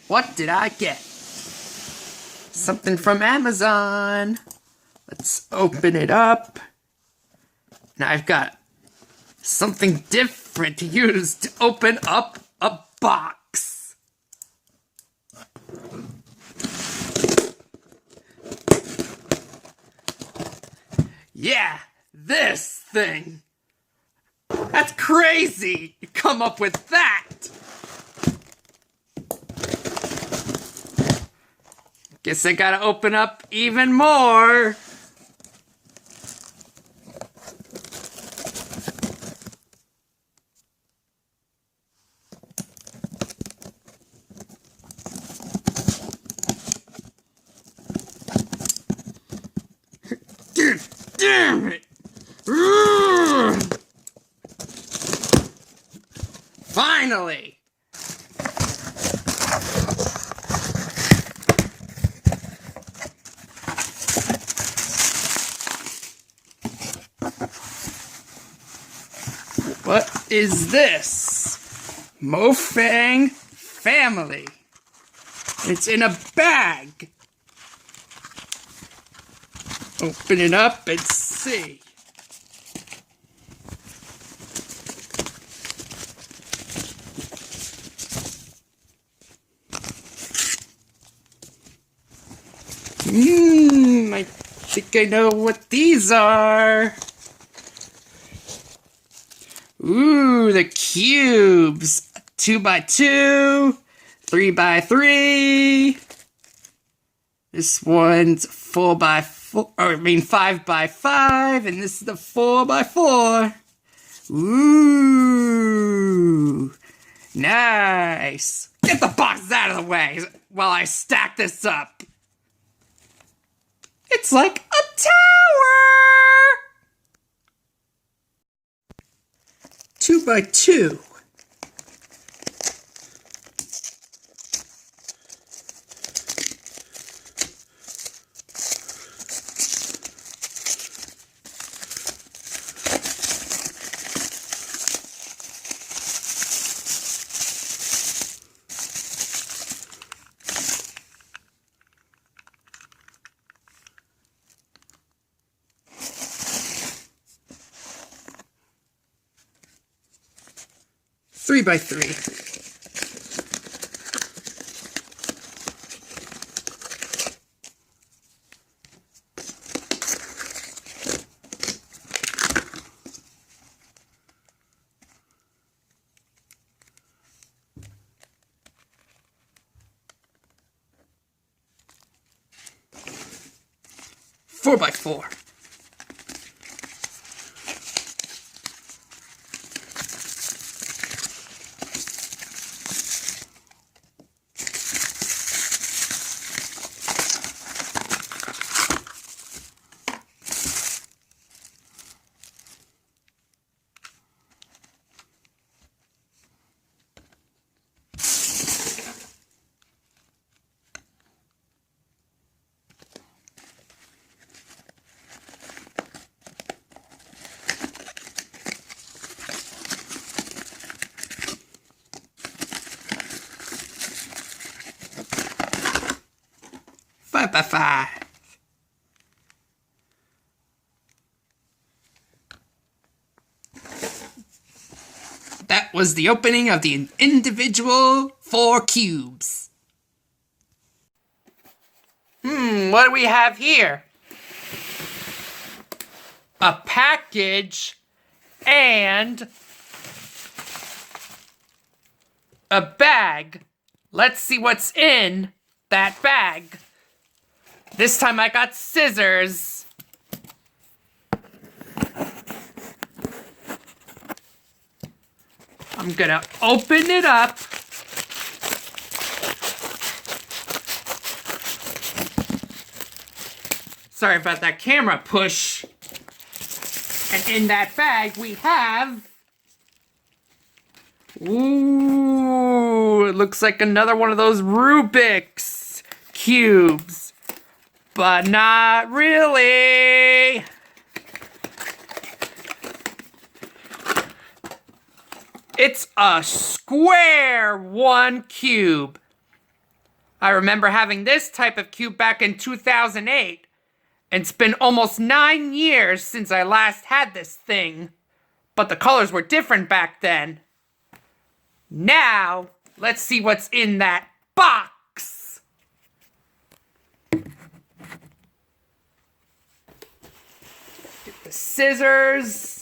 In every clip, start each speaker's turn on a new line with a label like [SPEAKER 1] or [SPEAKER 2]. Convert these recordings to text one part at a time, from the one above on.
[SPEAKER 1] What did I get? Something from Amazon. Let's open it up. Now I've got something different to use to open up a box. Yeah, this thing. That's crazy! You come up with that! Guess I gotta open up even more. Damn it! Finally! What is this? Mofang Family. It's in a bag. Open it up and see. I think I know what these are. Ooh, the cubes. 2x2, 3x3. This one's 4x4, or 5x5, and this is the 4x4. Ooh, nice. Get the boxes out of the way while I stack this up. It's like a tower! 2x2. Three by three. Four by four. 5x5. That was the opening of the individual 4 cubes. What do we have here? A package and a bag. Let's see what's in that bag. This time I got scissors. I'm gonna open it up. Sorry about that camera push. And in that bag we have... Ooh, it looks like another one of those Rubik's cubes. But not really. It's a square 1 cube. I remember having this type of cube back in 2008. And it's been almost 9 years since I last had this thing. But the colors were different back then. Now, let's see what's in that box. Get the scissors.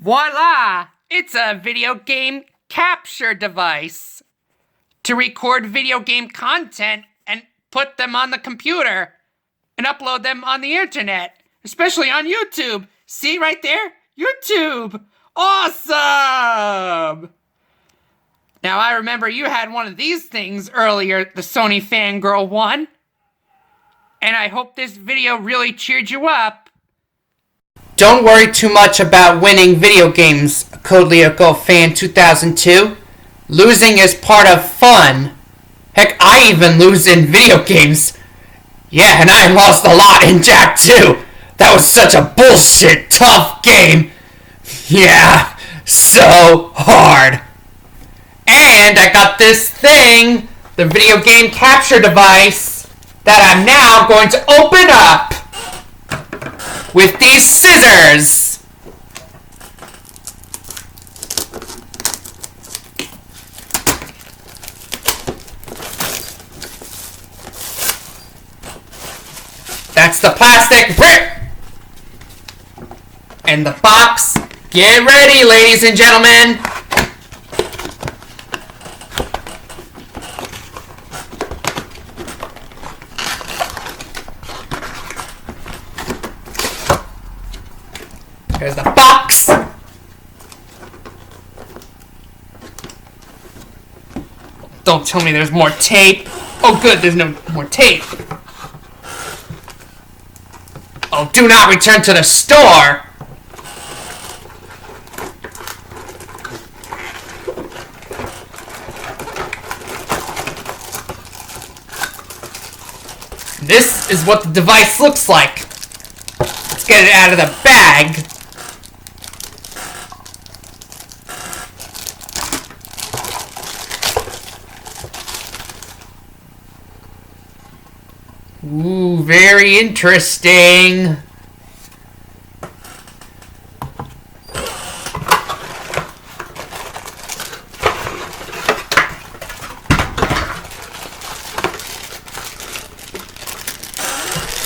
[SPEAKER 1] Voila! It's a video game capture device to record video game content and put them on the computer and upload them on the internet, especially on YouTube. See right there? YouTube! Awesome! Now I remember you had one of these things earlier, the Sony Fangirl one. And I hope this video really cheered you up. Don't worry too much about winning video games, Code Lyrical Fan 2002. Losing is part of fun. Heck, I even lose in video games. Yeah, and I lost a lot in Jack 2. That was such a bullshit tough game. Yeah, so hard. And I got this thing, the video game capture device, that I'm now going to open up with these scissors. That's the plastic. And the box. Get ready, ladies and gentlemen. Here's the box. Don't tell me there's more tape. Oh good, there's no more tape. Oh, do not return to the store. This is what the device looks like. Let's get it out of the bag. Ooh, very interesting.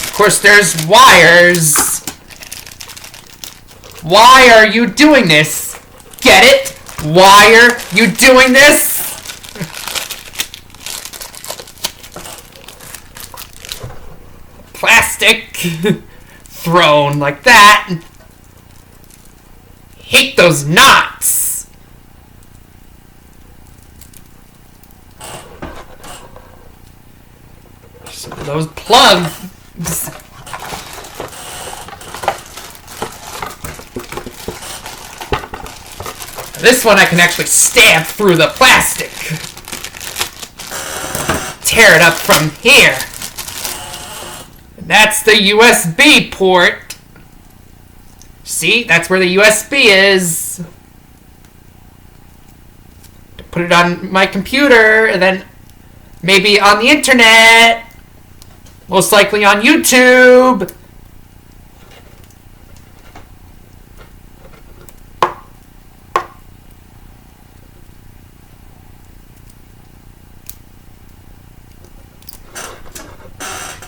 [SPEAKER 1] Of course, there's wires. Why are you doing this? Get it? Why are you doing this? Plastic thrown like that. Hate those knots. Those plugs. This one I can actually stab through the plastic. Tear it up from here. That's the USB port. See, that's where the USB is. To put it on my computer, and then maybe on the internet. Most likely on YouTube.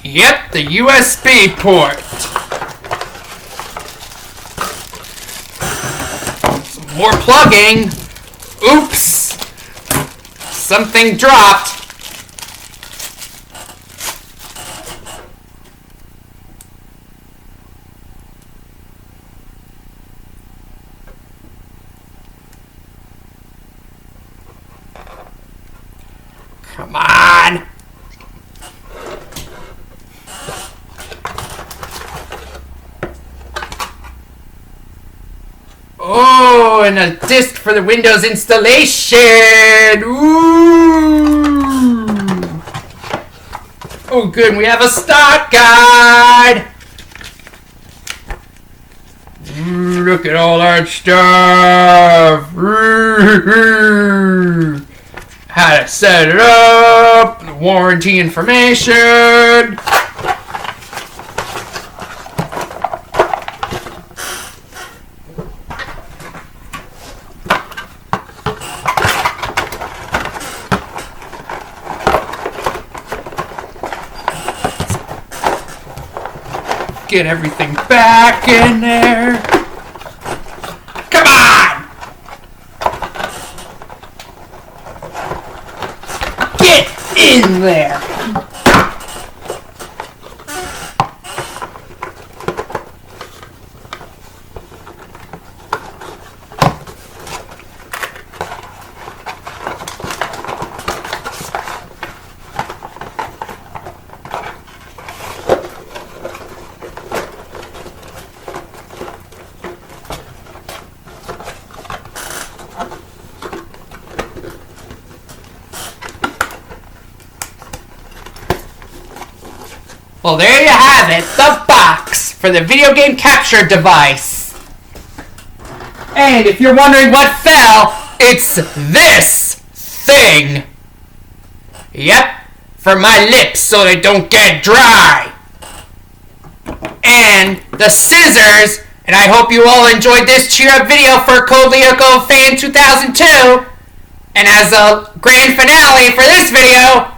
[SPEAKER 1] Yep, the USB port. Some more plugging. Oops. Something dropped. Come on. Oh, and a disc for the Windows installation. Ooh. Oh, good. We have a start guide. Look at all that stuff. How to set it up. The warranty information. Get everything back in there. Come on! Get in there! Well, there you have it, the box for the video game capture device. And if you're wondering what fell, it's this thing. Yep, for my lips so they don't get dry. And the scissors, and I hope you all enjoyed this cheer up video for Code Lyoko Fan 2002. And as a grand finale for this video,